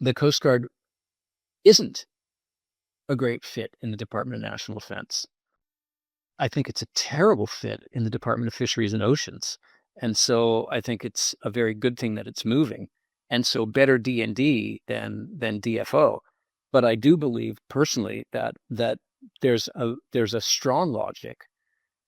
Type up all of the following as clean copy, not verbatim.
the Coast Guard isn't a great fit in the Department of National Defense. I think it's a terrible fit in the Department of Fisheries and Oceans. And so I think it's a very good thing that it's moving. And so better DND than DFO. But I do believe personally that there's a strong logic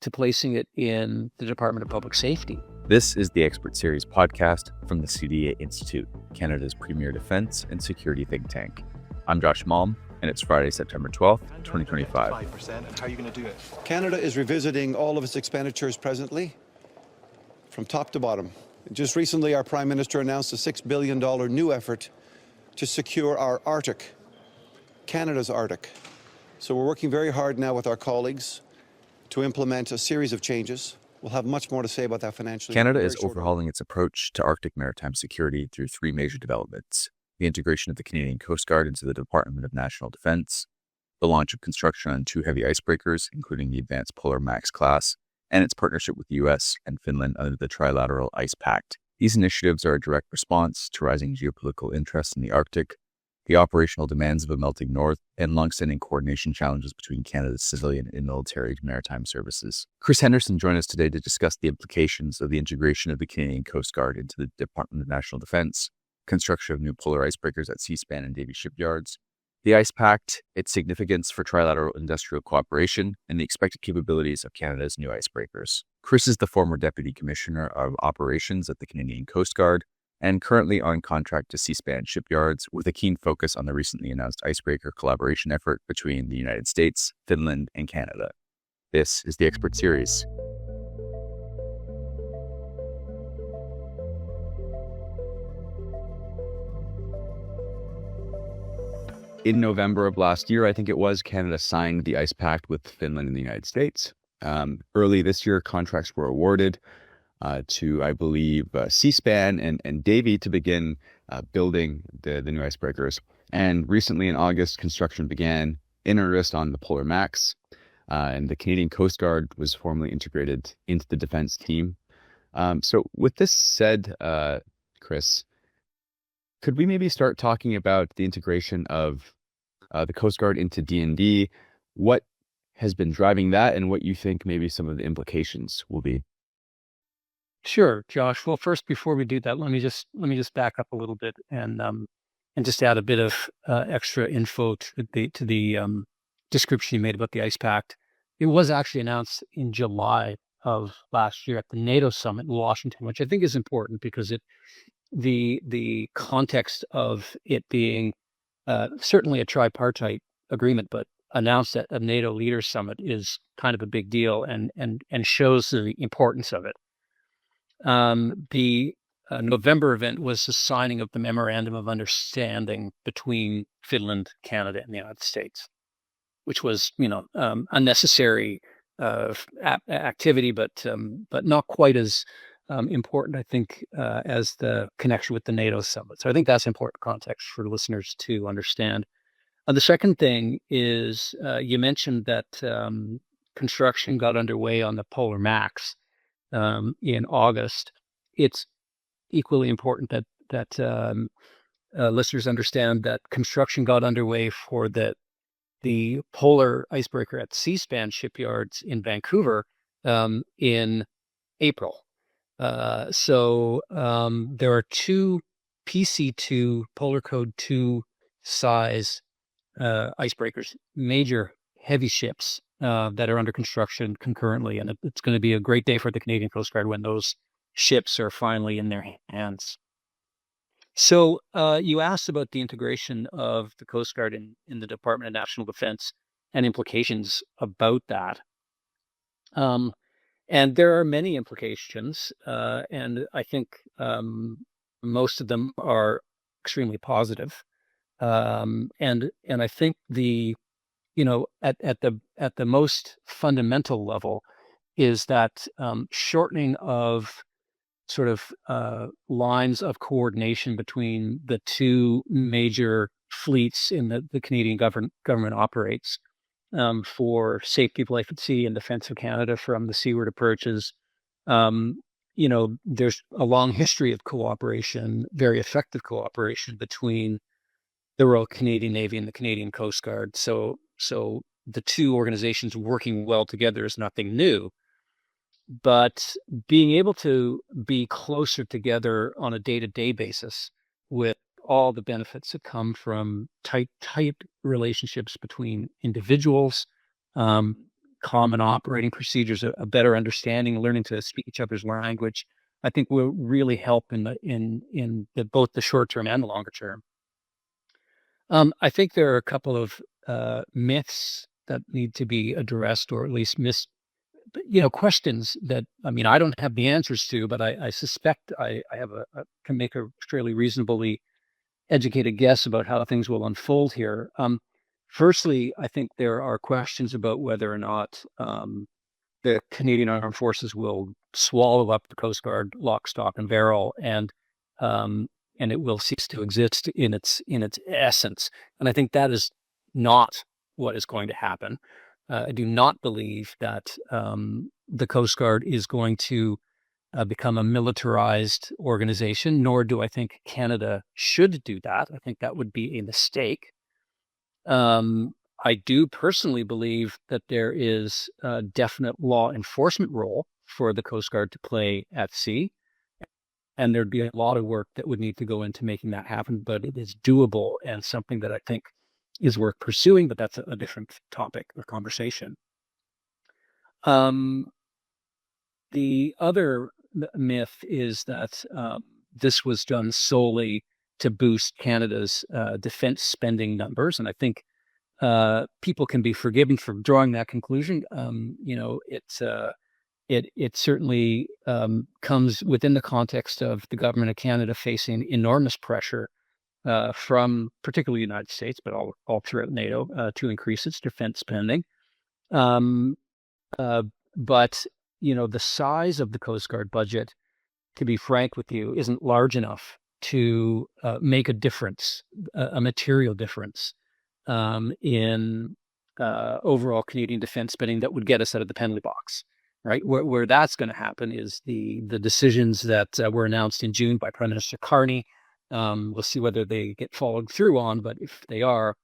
to placing it in the Department of Public Safety. This is the Expert Series podcast from the CDA Institute, Canada's premier defense and security think tank. I'm Josh Malm, and it's Friday, September 12th, 2025. How are you going to do it? Canada is revisiting all of its expenditures presently, from top to bottom. Just recently, our Prime Minister announced a $6 billion new effort to secure our Arctic, Canada's Arctic. So we're working very hard now with our colleagues to implement a series of changes. We'll have much more to say about that financially. Canada is overhauling its approach to Arctic maritime security through three major developments: the integration of the Canadian Coast Guard into the Department of National Defense, the launch of construction on two heavy icebreakers, including the Advanced Polar Max class, and its partnership with the U.S. and Finland under the trilateral Ice Pact. These initiatives are a direct response to rising geopolitical interests in the Arctic, the operational demands of a melting north, and longstanding coordination challenges between Canada's civilian and military maritime services. Chris Henderson joined us today to discuss the implications of the integration of the Canadian Coast Guard into the Department of National Defense, construction of new polar icebreakers at Seaspan and Davie shipyards, the Ice Pact, its significance for trilateral industrial cooperation, and the expected capabilities of Canada's new icebreakers. Chris is the former Deputy Commissioner of Operations at the Canadian Coast Guard and currently on contract to Seaspan shipyards with a keen focus on the recently announced icebreaker collaboration effort between the United States, Finland, and Canada. This is the Expert Series. In November of last year, I think it was, Canada signed the Ice Pact with Finland and the United States. Early this year, contracts were awarded to, I believe, Seaspan and Davie to begin building the new icebreakers. And recently in August, construction began in earnest on the Polar Max, and the Canadian Coast Guard was formally integrated into the defense team. So with this said, Chris, could we maybe start talking about the integration of the Coast Guard into DND, what has been driving that, and what you think maybe some of the implications will be? Sure, Josh. Well, first, before we do that, let me just back up a little bit and just add a bit of extra info to the description you made about the Ice Pact. It was actually announced in July of last year at the NATO summit in Washington, which I think is important because the context of it being certainly a tripartite agreement, but announced at a NATO leaders summit is kind of a big deal and shows the importance of it. The November event was the signing of the Memorandum of Understanding between Finland, Canada, and the United States, which was, unnecessary activity, but not quite as important, I think, as the connection with the NATO summit. So I think that's important context for listeners to understand. The second thing is you mentioned that construction got underway on the Polar Max in August. It's equally important that listeners understand that construction got underway for the polar icebreaker at Seaspan shipyards in Vancouver in April. So there are two PC2 Polar Code 2 size icebreakers, major heavy ships that are under construction concurrently. And it's going to be a great day for the Canadian Coast Guard when those ships are finally in their hands. So you asked about the integration of the Coast Guard in the Department of National Defense and implications about that. And there are many implications, and I think most of them are extremely positive. And I think at the most fundamental level is that shortening of sort of lines of coordination between the two major fleets in the Canadian government operates for safety of life at sea and defense of Canada from the seaward approaches. There's a long history of cooperation, very effective cooperation between the Royal Canadian Navy and the Canadian Coast Guard. So the two organizations working well together is nothing new. But being able to be closer together on a day-to-day basis with all the benefits that come from tight relationships between individuals, common operating procedures, a better understanding, learning to speak each other's language, I think will really help in both the short term and the longer term. I think there are a couple of myths that need to be addressed, or at least questions that, I don't have the answers to, but I suspect I can make a fairly reasonably educated guess about how things will unfold here. Firstly, I think there are questions about whether or not the Canadian Armed Forces will swallow up the Coast Guard lock, stock, and barrel, and it will cease to exist in its essence. And I think that is not what is going to happen. I do not believe that the Coast Guard is going to become a militarized organization, nor do I think Canada should do that. I think that would be a mistake. I do personally believe that there is a definite law enforcement role for the Coast Guard to play at sea, and there'd be a lot of work that would need to go into making that happen, but it is doable and something that I think is worth pursuing, but that's a different topic or conversation. The other myth is that this was done solely to boost Canada's defense spending numbers, and I think people can be forgiven for drawing that conclusion. It certainly comes within the context of the government of Canada facing enormous pressure from particularly the United States, but all throughout NATO, to increase its defense spending. But the size of the Coast Guard budget, to be frank with you, isn't large enough to make a difference, a material difference in overall Canadian defense spending that would get us out of the penalty box. Right, where that's going to happen is the decisions that were announced in June by Prime Minister Carney. We'll see whether they get followed through on, but if they are,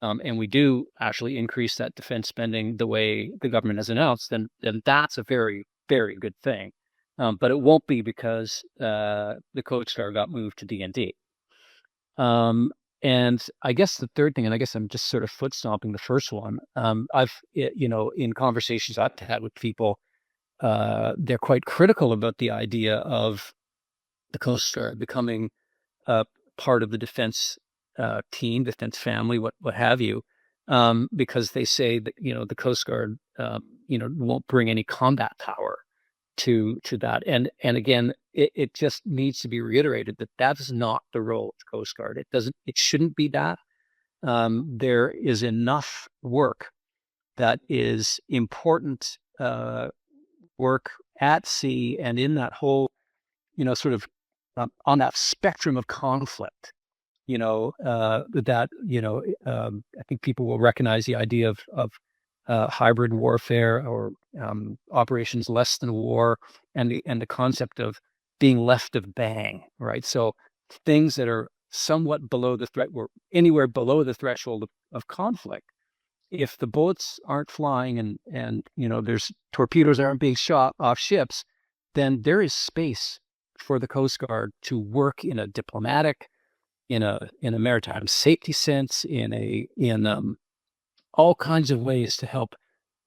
and we do actually increase that defense spending the way the government has announced, then that's a very, very good thing. But it won't be because the Coast Guard got moved to DND. And I guess the third thing, and I guess I'm just sort of foot stomping the first one. In conversations I've had with people, they're quite critical about the idea of the Coast Guard becoming part of the defense team, defense family, what have you, because they say that the Coast Guard won't bring any combat power to that, and again, it just needs to be reiterated that that is not the role of the Coast Guard. It shouldn't be that. There is enough work that is important. Work at sea and in that whole, sort of on that spectrum of conflict, I think people will recognize the idea of hybrid warfare or operations less than war, and the concept of being left of bang, right? So things that are somewhat below the threat, or anywhere below the threshold of conflict. If the bullets aren't flying and there's torpedoes aren't being shot off ships, then there is space for the Coast Guard to work in a diplomatic, in a maritime safety sense, in all kinds of ways to help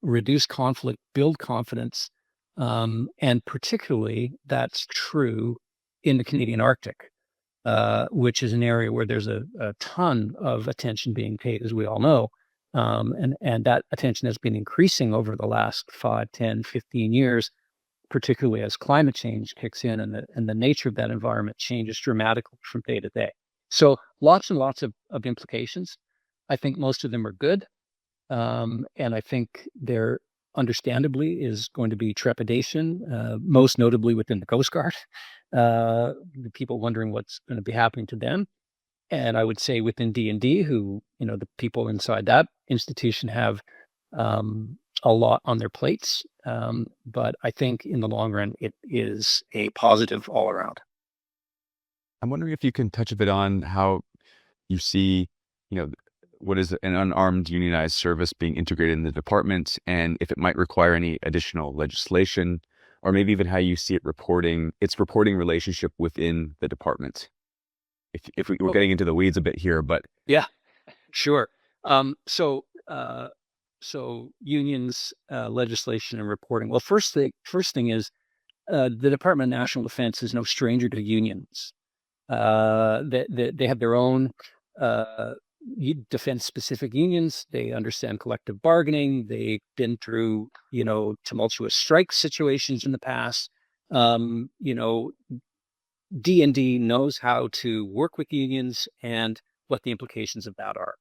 reduce conflict, build confidence, and particularly that's true in the Canadian Arctic, which is an area where there's a ton of attention being paid, as we all know. And that attention has been increasing over the last 5, 10, 15 years, particularly as climate change kicks in and the nature of that environment changes dramatically from day to day. So lots and lots of implications. I think most of them are good. And I think there understandably is going to be trepidation, most notably within the Coast Guard, the people wondering what's going to be happening to them. And I would say within DND, who, the people inside that institution have a lot on their plates. But I think in the long run, it is a positive all around. I'm wondering if you can touch a bit on how you see what is an unarmed unionized service being integrated in the department, and if it might require any additional legislation, or maybe even how you see its reporting relationship within the department. If we're getting into the weeds a bit here, but yeah, sure. So unions, legislation, and reporting. Well, first thing is the Department of National Defense is no stranger to unions. They have their own defense-specific unions. They understand collective bargaining. They've been through, tumultuous strike situations in the past. DND knows how to work with unions and what the implications of that are.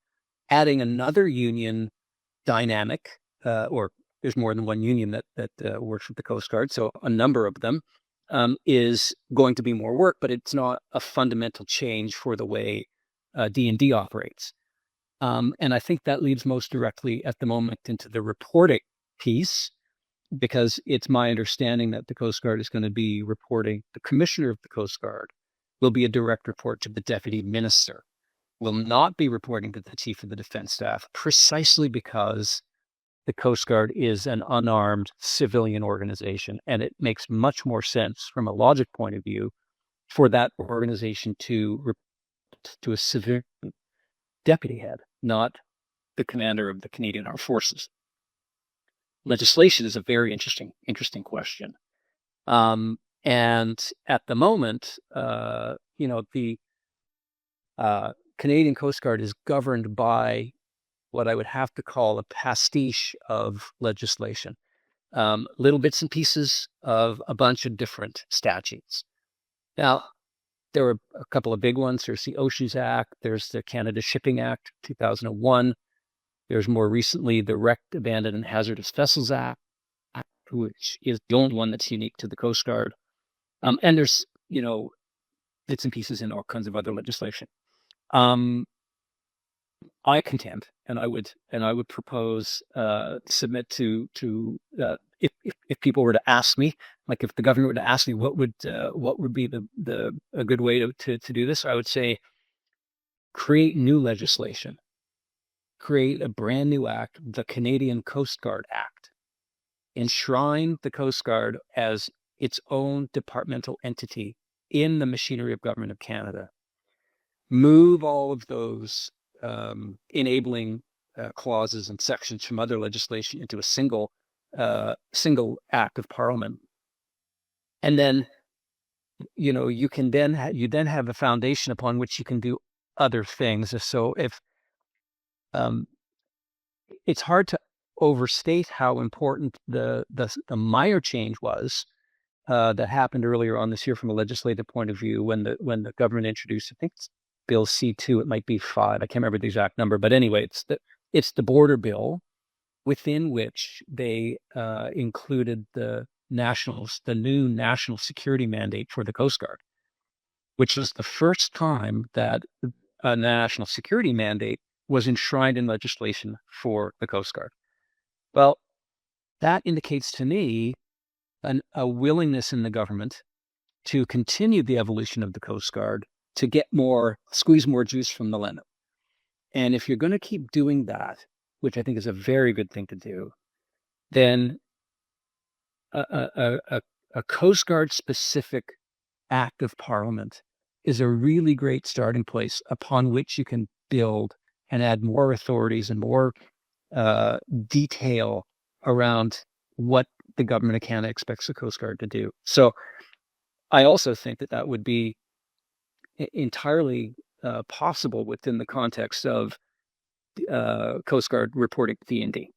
Adding another union dynamic, or there's more than one union that works with the Coast Guard, so a number of them, is going to be more work, but it's not a fundamental change for the way D&D operates. And I think that leads most directly at the moment into the reporting piece, because it's my understanding that the Coast Guard is going to be reporting, the Commissioner of the Coast Guard will be a direct report to the Deputy Minister, will not be reporting to the Chief of the Defense Staff, precisely because the Coast Guard is an unarmed civilian organization, and it makes much more sense from a logic point of view for that organization to report to a civilian deputy head, not the commander of the Canadian Armed Forces. Legislation is a very interesting question. And at the moment, the Canadian Coast Guard is governed by what I would have to call a pastiche of legislation, little bits and pieces of a bunch of different statutes. Now, there were a couple of big ones. There's the Oceans Act. There's the Canada Shipping Act, 2001. There's more recently the Wrecked, Abandoned, and Hazardous Vessels Act, which is the only one that's unique to the Coast Guard. And there's, bits and pieces in all kinds of other legislation. I contend, and I would propose, submit to if people were to ask me, like if the government were to ask me what would be a good way to do this, I would say create new legislation, create a brand new act, the Canadian Coast Guard Act, enshrine the Coast Guard as its own departmental entity in the machinery of government of Canada, move all of those enabling clauses and sections from other legislation into a single act of Parliament, and then you then have a foundation upon which you can do other things. So if it's hard to overstate how important the minor change was that happened earlier on this year from a legislative point of view when the government introduced, I think it's Bill C2, it might be 5, I can't remember the exact number, but anyway, it's the border bill, within which they included the new national security mandate for the Coast Guard, which was the first time that a national security mandate was enshrined in legislation for the Coast Guard. Well, that indicates to me a willingness in the government to continue the evolution of the Coast Guard, to squeeze more juice from the lemon. And if you're going to keep doing that, which I think is a very good thing to do, then a Coast Guard specific act of Parliament is a really great starting place upon which you can build and add more authorities and more detail around what the government of Canada expects the Coast Guard to do. So I also think that would be entirely possible within the context of Coast Guard reporting to DND.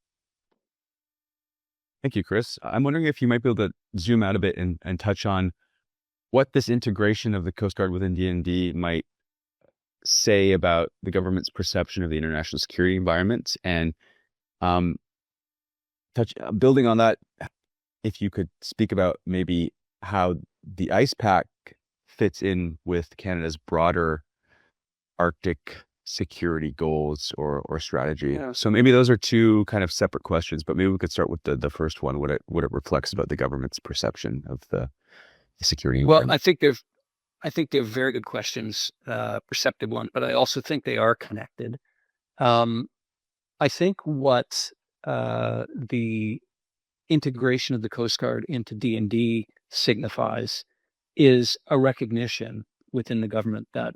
Thank you, Chris. I'm wondering if you might be able to zoom out a bit and touch on what this integration of the Coast Guard within DND might say about the government's perception of the international security environment, and building on that, if you could speak about maybe how the Ice Pact fits in with Canada's broader Arctic security goals or strategy. Yeah. So maybe those are two kind of separate questions, but maybe we could start with the first one, what it reflects about the government's perception of the security environment. Well, I think they're very good questions, perceptive one, but I also think they are connected. I think what the integration of the Coast Guard into DND signifies is a recognition within the government that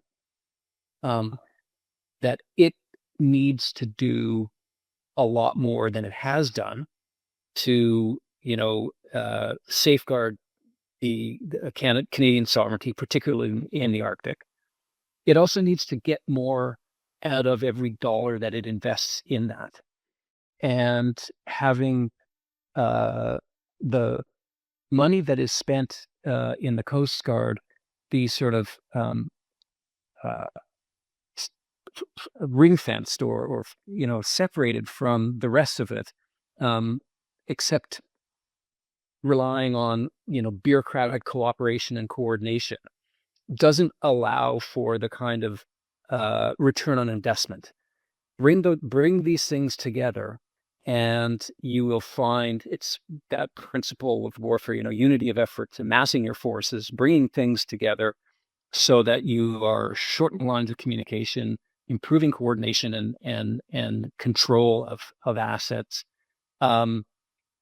that it needs to do a lot more than it has done to, safeguard the Canadian sovereignty, particularly in the Arctic. It also needs to get more out of every dollar that it invests in that. And having the money that is spent in the Coast Guard be sort of ring-fenced or separated from the rest of it, except relying on bureaucratic cooperation and coordination, doesn't allow for the kind of return on investment. Bring these things together, and you will find it's that principle of warfare, unity of efforts, amassing your forces, bringing things together so that you are shortening lines of communication, improving coordination and control of assets.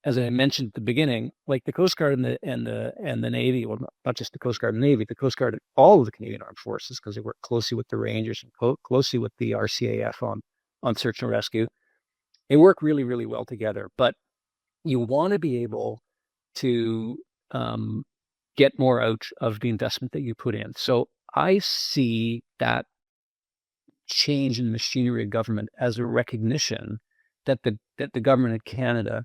As I mentioned at the beginning, like the Coast Guard and the Navy, well, not just the Coast Guard and Navy, the Coast Guard and all of the Canadian Armed Forces, because they work closely with the Rangers and closely with the RCAF on search and rescue. They work really, really well together. But you want to be able to get more out of the investment that you put in. So I see that change in machinery of government as a recognition that the government of Canada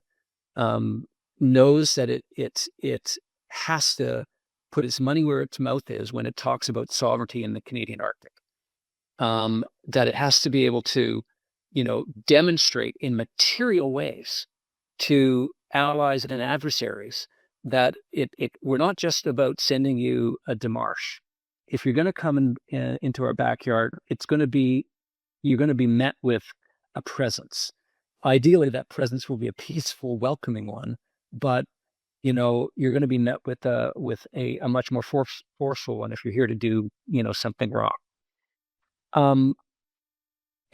knows that it has to put its money where its mouth is when it talks about sovereignty in the Canadian Arctic. That it has to be able to, demonstrate in material ways to allies and adversaries that we're not just about sending you a démarche. If you're going to come into our backyard, you're going to be met with a presence. Ideally, that presence will be a peaceful, welcoming one, but you're going to be met with a much more forceful one if you're here to do something wrong.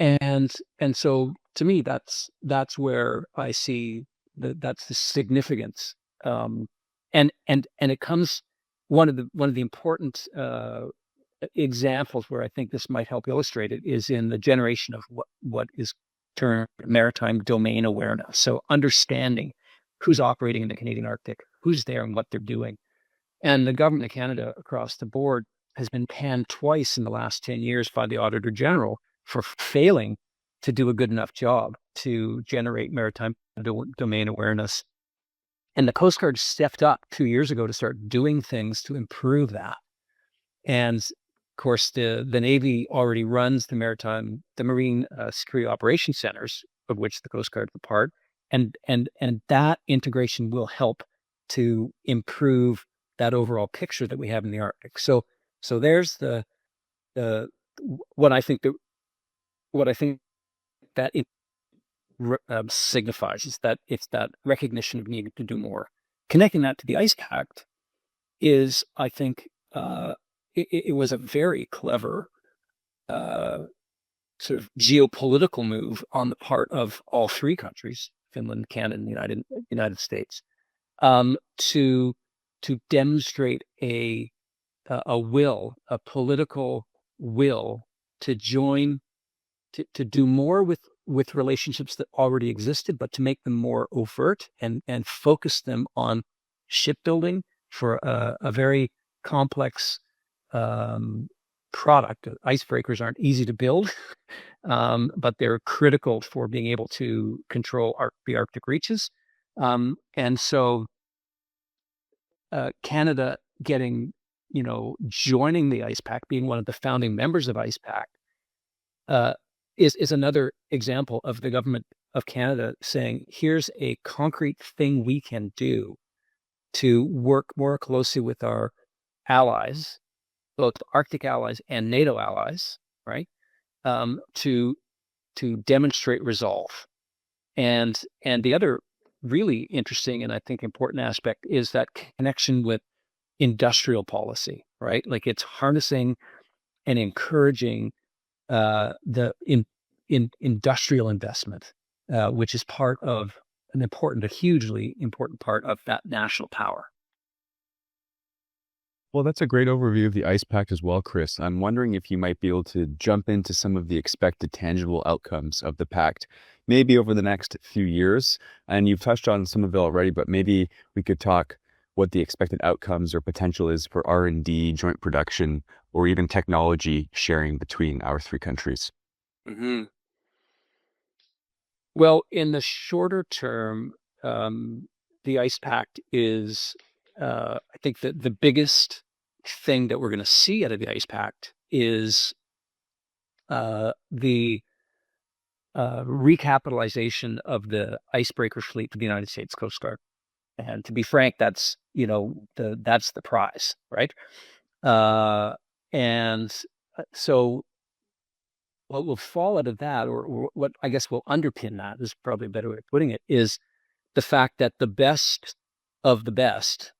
And so to me, that's where I see that's the significance. And it comes one of the important examples where I think this might help illustrate it is in the generation of what is termed maritime domain awareness. So understanding who's operating in the Canadian Arctic, who's there and what they're doing. And the government of Canada across the board has been panned twice in the last 10 years by the Auditor General for failing to do a good enough job to generate maritime domain awareness. And the Coast Guard stepped up 2 years ago to start doing things to improve that. And of course, the Navy already runs the Marine Security Operations Centers, of which the Coast Guard is a part, and that integration will help to improve that overall picture that we have in the Arctic. So there's what I think that it signifies is that it's that recognition of needing to do more. Connecting that to the Ice Pact is, I think, it was a very clever sort of geopolitical move on the part of all three countries, Finland, Canada, and the United States, to demonstrate a political will to join, to do more with relationships that already existed, but to make them more overt and focus them on shipbuilding for a very complex product. Icebreakers aren't easy to build, but they're critical for being able to control the Arctic reaches. And so Canada joining the Ice Pact, being one of the founding members of Ice Pact, is another example of the government of Canada saying, here's a concrete thing we can do to work more closely with our allies, both Arctic allies and NATO allies, right? To demonstrate resolve. And the other really interesting and I think important aspect is that connection with industrial policy, right? Like it's harnessing and encouraging the industrial investment, which is part of a hugely important part of that national power. Well, that's a great overview of the Ice Pact as well, Chris. I'm wondering if you might be able to jump into some of the expected tangible outcomes of the pact, maybe over the next few years. And you've touched on some of it already, but maybe we could talk what the expected outcomes or potential is for R&D, joint production, or even technology sharing between our three countries. Mm-hmm. Well, in the shorter term, the Ice Pact is, I think that the biggest thing that we're going to see out of the Ice Pact is the recapitalization of the icebreaker fleet for the United States Coast Guard. And to be frank, that's that's the prize, right? So what will fall out of that, or what I guess will underpin that, is probably a better way of putting it, is the fact that the best of the best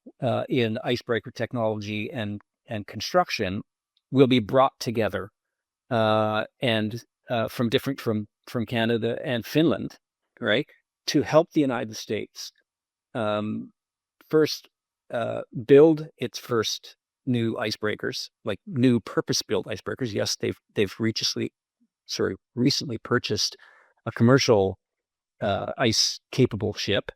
in icebreaker technology and construction will be brought together, and from Canada and Finland, right, to help the United States first build its first new icebreakers, like new purpose-built icebreakers. Yes, they've recently purchased a commercial ice-capable ship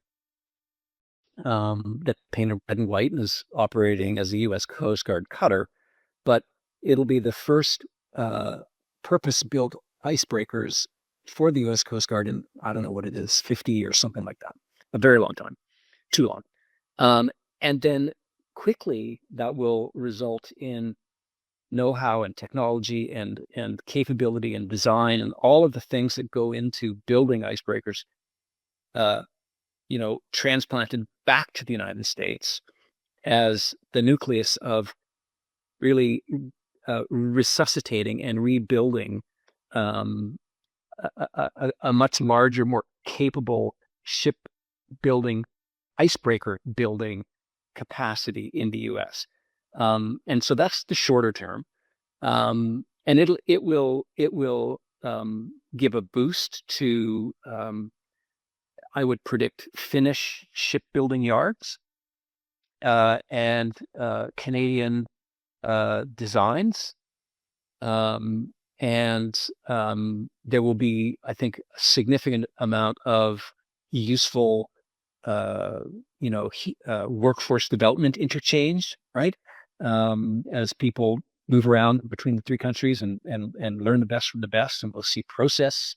that's painted red and white and is operating as a U.S. Coast Guard cutter, but it'll be the first purpose-built icebreakers for the U.S. Coast Guard in, I don't know what it is, 50 years, something like that. A very long time, too long. And then quickly that will result in know-how and technology and capability and design and all of the things that go into building icebreakers, transplanted back to the United States as the nucleus of really resuscitating and rebuilding a much larger, more capable shipbuilding, icebreaker building capacity in the U.S. And so that's the shorter term, and it will give a boost to, I would predict, Finnish shipbuilding yards and Canadian designs, and there will be, I think, a significant amount of useful workforce development interchange, right? As people move around between the three countries and learn the best from the best, and we'll see process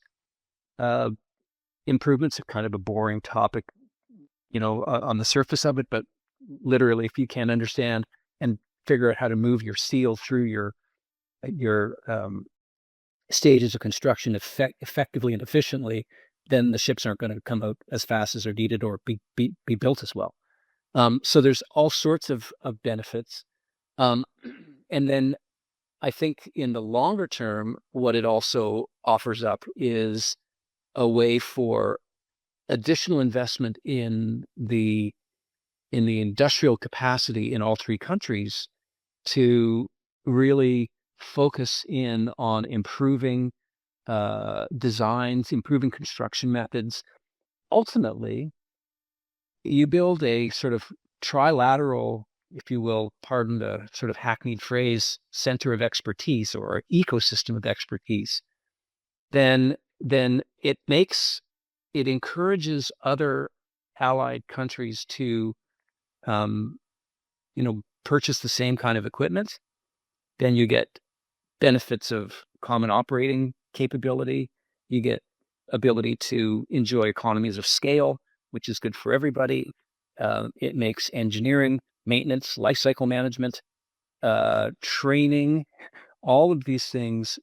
improvements. Are kind of a boring topic, on the surface of it, but literally, if you can't understand and figure out how to move your steel through your stages of construction effectively and efficiently, then the ships aren't going to come out as fast as they're needed or be built as well. So there's all sorts of benefits. And then I think in the longer term, what it also offers up is a way for additional investment in the industrial capacity in all three countries to really focus in on improving designs, improving construction methods. Ultimately, you build a sort of trilateral, if you will, pardon the sort of hackneyed phrase, center of expertise or ecosystem of expertise, then it encourages other allied countries to purchase the same kind of equipment. Then you get benefits of common operating capability. You get ability to enjoy economies of scale, which is good for everybody. It makes engineering, maintenance, life cycle management, training, all of these things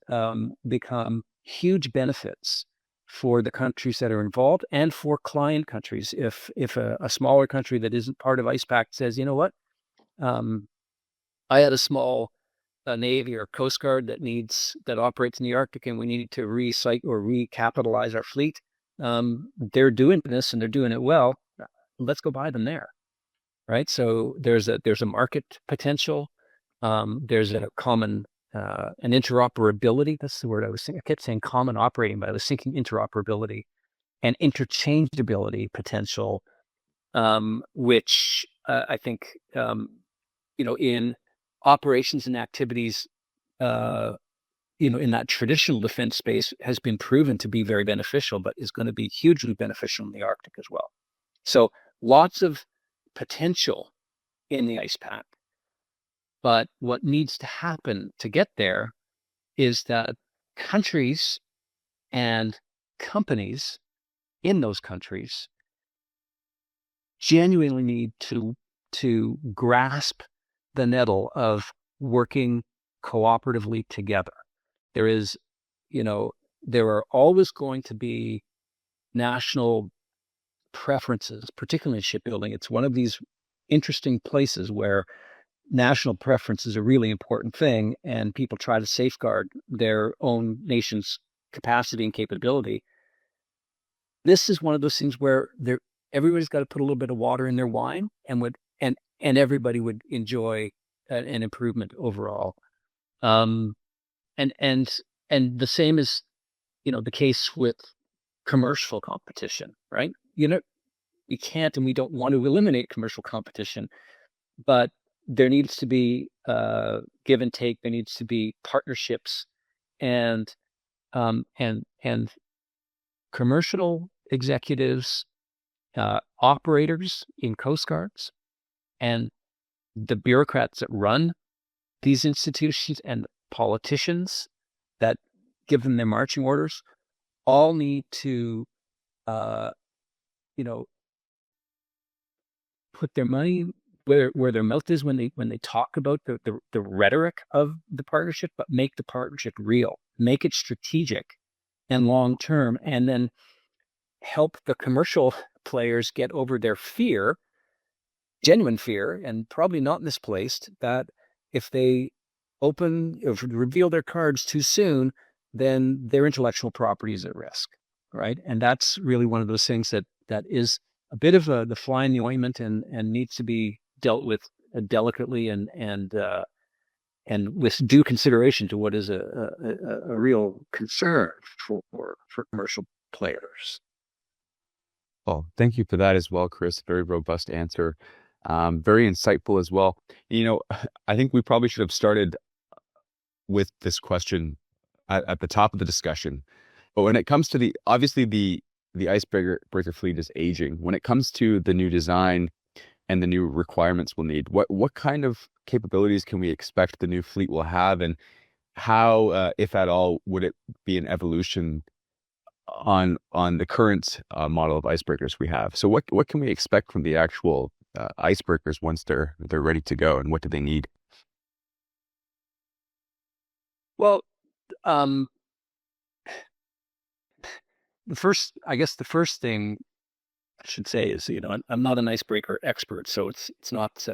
become huge benefits for the countries that are involved and for client countries. If a smaller country that isn't part of Ice Pact says, you know what, I had a small Navy or Coast Guard that operates in the Arctic, and we need to recycle or recapitalize our fleet. They're doing this and they're doing it well. Let's go buy them there, right? So there's a market potential. There's a common an interoperability. That's the word I was thinking. I kept saying common operating, but I was thinking interoperability and interchangeability potential, which I think, in operations and activities, in that traditional defense space has been proven to be very beneficial, but is going to be hugely beneficial in the Arctic as well. So lots of potential in the Ice Pact. But what needs to happen to get there is that countries and companies in those countries genuinely need to grasp the nettle of working cooperatively together. There are always going to be national preferences, particularly in shipbuilding. It's one of these interesting places where national preference is a really important thing, and people try to safeguard their own nation's capacity and capability. This is one of those things where everybody's got to put a little bit of water in their wine, and everybody would enjoy an improvement overall. And the same is, the case with commercial competition, right? We can't and we don't want to eliminate commercial competition, but there needs to be give and take. There needs to be partnerships, and commercial executives, operators in Coast Guards, and the bureaucrats that run these institutions and politicians that give them their marching orders all need to, put their money where their mouth is when they talk about the rhetoric of the partnership, but make the partnership real, make it strategic and long term, and then help the commercial players get over their fear, genuine fear, and probably not misplaced, that if they reveal their cards too soon, then their intellectual property is at risk, right? And that's really one of those things that is a bit of the fly in the ointment and needs to be dealt with delicately and with due consideration to what is a real concern for commercial players. Well, thank you for that as well, Chris. Very robust answer. Very insightful as well. I think we probably should have started with this question at the top of the discussion. But when it comes to obviously the icebreaker fleet is aging. When it comes to the new design and the new requirements we'll need, what kind of capabilities can we expect the new fleet will have, and how, if at all, would it be an evolution on the current model of icebreakers we have? So what can we expect from the actual icebreakers once they're ready to go, and what do they need? Well, the first thing I should say is, I'm not an icebreaker expert, so it's not.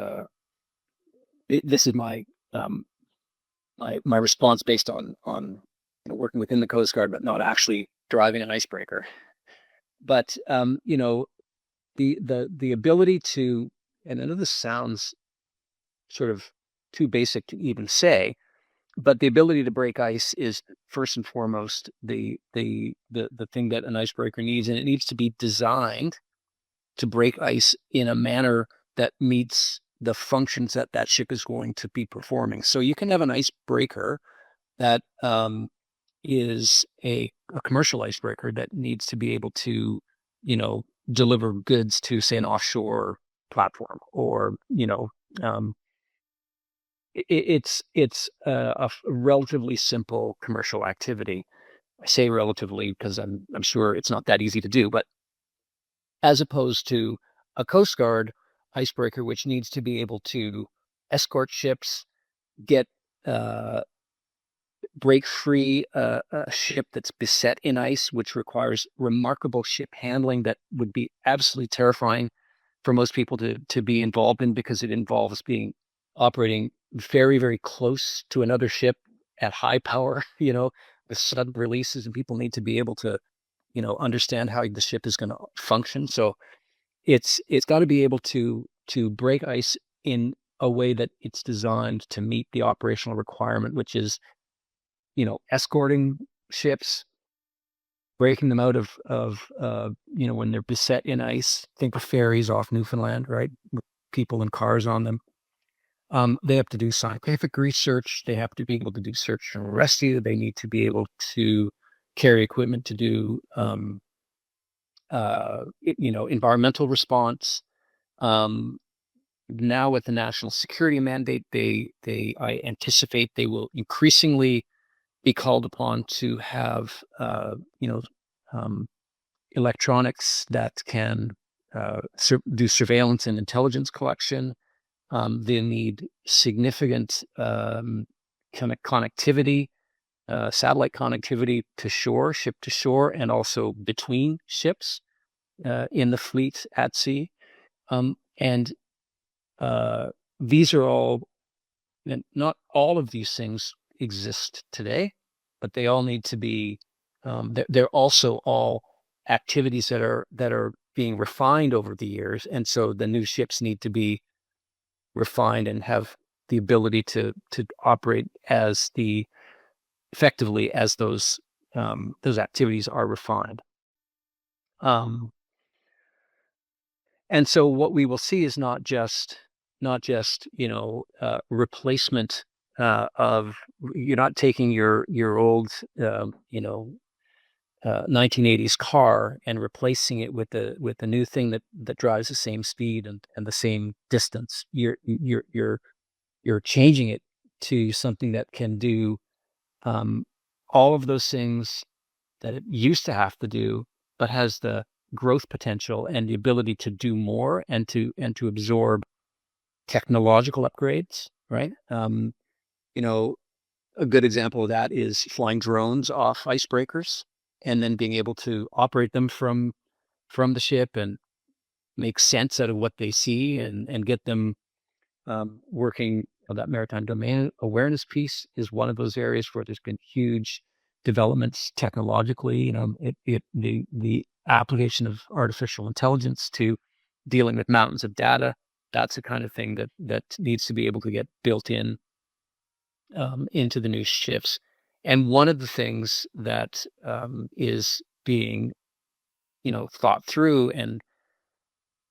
This is my my response based on working within the Coast Guard, but not actually driving an icebreaker. But the ability to, and I know this sounds sort of too basic to even say, but the ability to break ice is first and foremost the thing that an icebreaker needs, and it needs to be designed to break ice in a manner that meets the functions that ship is going to be performing. So you can have an icebreaker that is a commercial icebreaker that needs to be able to, deliver goods to, say, an offshore platform, or it's a relatively simple commercial activity. I say relatively because I'm sure it's not that easy to do, but as opposed to a Coast Guard icebreaker, which needs to be able to escort ships, break free a ship that's beset in ice, which requires remarkable ship handling that would be absolutely terrifying for most people to be involved in, because it involves operating very, very close to another ship at high power, with sudden releases, and people need to be able to, understand how the ship is going to function. So it's got to be able to break ice in a way that it's designed to meet the operational requirement, which is, escorting ships, breaking them out of when they're beset in ice. Think of ferries off Newfoundland, right? With people and cars on them. They have to do scientific research. They have to be able to do search and rescue. They need to be able to carry equipment to do, environmental response. Now with the national security mandate, I anticipate they will increasingly be called upon to have, electronics that can do surveillance and intelligence collection. They need significant connectivity, satellite connectivity to shore, ship to shore, and also between ships in the fleet at sea. And these are all, not all of these things exist today, but they all need to be, they're also all activities that are being refined over the years. And so the new ships need to be refined and have the ability to operate effectively as those activities are refined. And so what we will see is not just replacement of, you're not taking your old 1980s car and replacing it with a new thing that drives the same speed and the same distance. You're changing it to something that can do all of those things that it used to have to do, but has the growth potential and the ability to do more and to absorb technological upgrades, right? A good example of that is flying drones off icebreakers and then being able to operate them from the ship and make sense out of what they see and get them working. That maritime domain awareness piece is one of those areas where there's been huge developments technologically. The application of artificial intelligence to dealing with mountains of data, that's the kind of thing that needs to be able to get built in into the new ships. And one of the things that is being, thought through and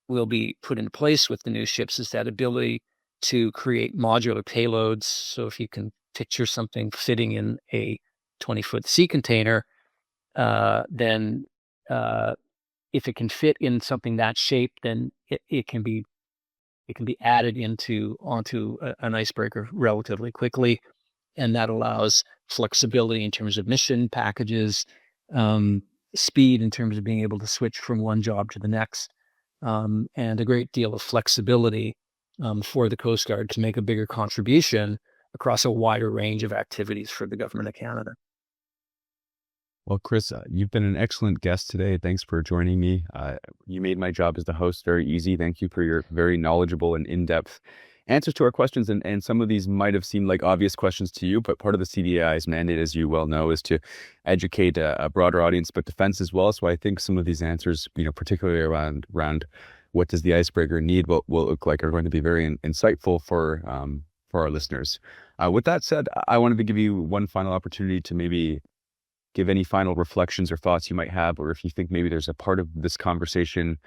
will be put in place with the new ships is that ability to create modular payloads. So if you can picture something fitting in a 20-foot sea container, then if it can fit in something that shape, then it can be added onto an icebreaker relatively quickly, and that allows flexibility in terms of mission packages, speed in terms of being able to switch from one job to the next, and a great deal of flexibility for the Coast Guard to make a bigger contribution across a wider range of activities for the Government of Canada. Well, Chris, you've been an excellent guest today. Thanks for joining me. You made my job as the host very easy. Thank you for your very knowledgeable and in-depth answers to our questions. And some of these might have seemed like obvious questions to you, but part of the CDAI's mandate, as you well know, is to educate a broader audience, but defense as well. So I think some of these answers, particularly around what does the icebreaker need, what will look like, are going to be very insightful for our listeners. With that said, I wanted to give you one final opportunity to maybe give any final reflections or thoughts you might have, or if you think maybe there's a part of this conversation,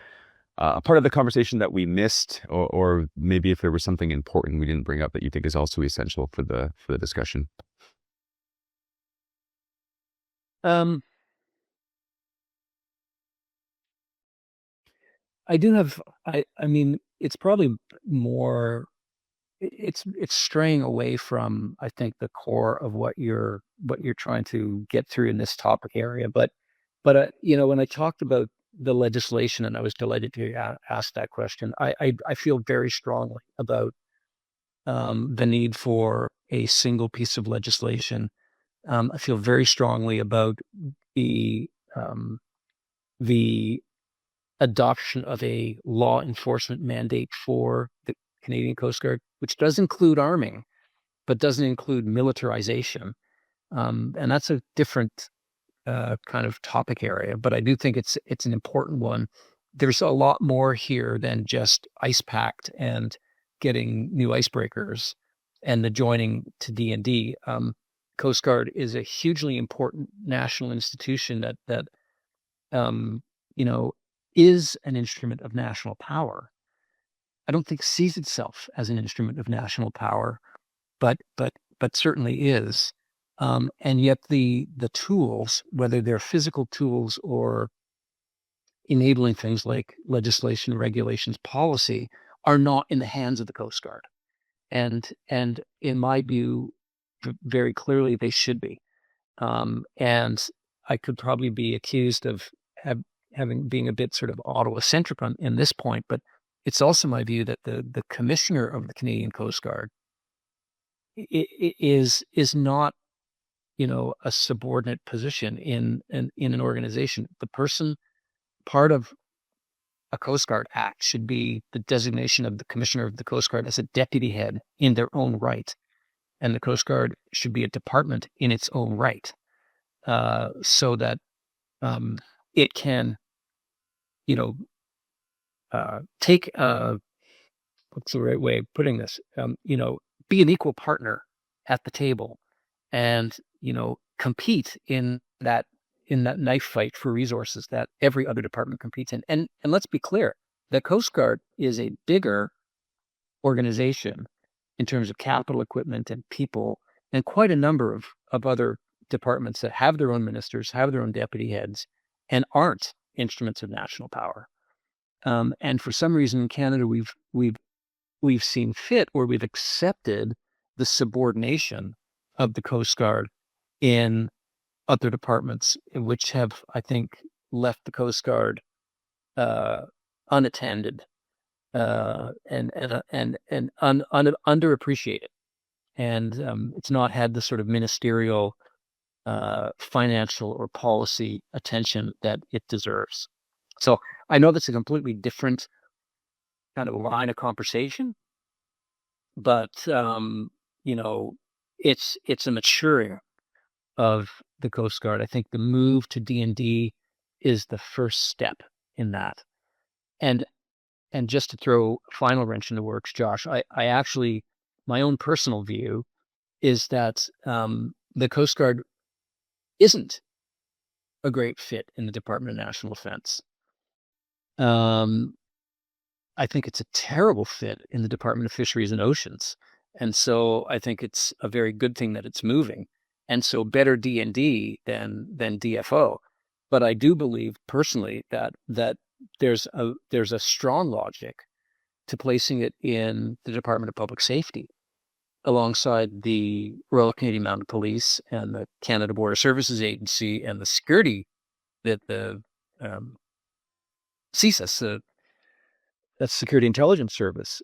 a part of the conversation that we missed, or maybe if there was something important we didn't bring up that you think is also essential for the discussion. I do have, I mean, it's probably more, it's straying away from, I think, the core of what you're trying to get through in this topic area. But when I talked about the legislation, and I was delighted to ask that question, I feel very strongly about the need for a single piece of legislation. I feel very strongly about the adoption of a law enforcement mandate for the Canadian Coast Guard, which does include arming, but doesn't include militarization. And that's a different kind of topic area, but I do think it's an important one. There's a lot more here than just Ice Pact and getting new icebreakers and the joining to DND, Coast Guard is a hugely important national institution that is an instrument of national power. I don't think sees itself as an instrument of national power, but certainly is. And yet the tools, whether they're physical tools or enabling things like legislation, regulations, policy, are not in the hands of the Coast Guard. And in my view, very clearly they should be. And I could probably be accused of being a bit sort of Ottawa-centric in this point, but it's also my view that the commissioner of the Canadian Coast Guard is not, a subordinate position in an organization. The person, part of a Coast Guard Act should be the designation of the commissioner of the Coast Guard as a deputy head in their own right. And the Coast Guard should be a department in its own right, so that it can, take, what's the right way of putting this? Be an equal partner at the table and, compete in that knife fight for resources that every other department competes in. And let's be clear, the Coast Guard is a bigger organization in terms of capital, equipment, and people, and quite a number of other departments that have their own ministers, have their own deputy heads, and aren't instruments of national power. And for some reason in Canada, we've seen fit, or we've accepted the subordination of the Coast Guard in other departments, which have, I think, left the Coast Guard unattended and underappreciated, and it's not had the sort of ministerial, financial, or policy attention that it deserves. So I know that's a completely different kind of line of conversation, but it's a maturing of the Coast Guard. I think the move to DND is the first step in that. And just to throw a final wrench in the works, Josh, I actually, my own personal view is that the Coast Guard isn't a great fit in the Department of National Defense. I think it's a terrible fit in the Department of Fisheries and Oceans. And so I think it's a very good thing that it's moving. And so better DND than DFO. But I do believe personally that there's a strong logic to placing it in the Department of Public Safety alongside the Royal Canadian Mounted Police and the Canada Border Services Agency and the security that the CSIS, that's Security Intelligence Service,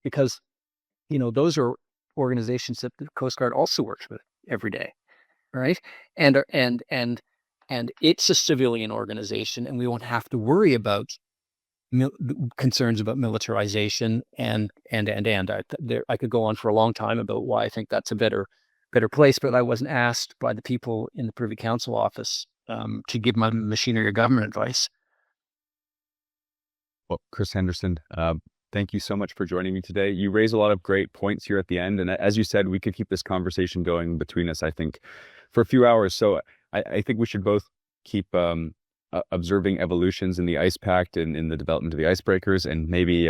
because those are organizations that the Coast Guard also works with every day, right? And it's a civilian organization, and we won't have to worry about concerns about militarization and I could go on for a long time about why I think that's a better place, but I wasn't asked by the people in the Privy Council office to give my machinery of government advice. Well, Chris Henderson, thank you so much for joining me today. You raise a lot of great points here at the end. And as you said, we could keep this conversation going between us, I think, for a few hours. So I think we should both keep observing evolutions in the Ice Pact and in the development of the icebreakers. And maybe,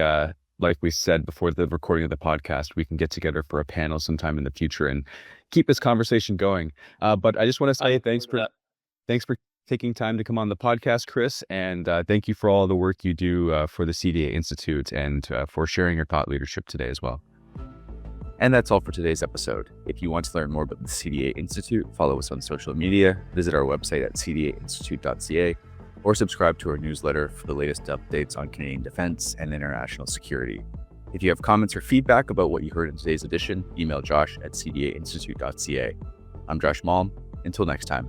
like we said before the recording of the podcast, we can get together for a panel sometime in the future and keep this conversation going. But I just want to say thanks for taking time to come on the podcast, Chris. And thank you for all the work you do for the CDA Institute and for sharing your thought leadership today as well. And that's all for today's episode. If you want to learn more about the CDA Institute, follow us on social media, visit our website at cdainstitute.ca, or subscribe to our newsletter for the latest updates on Canadian defense and international security. If you have comments or feedback about what you heard in today's edition, email Josh at cdainstitute.ca. I'm Josh Malm. Until next time.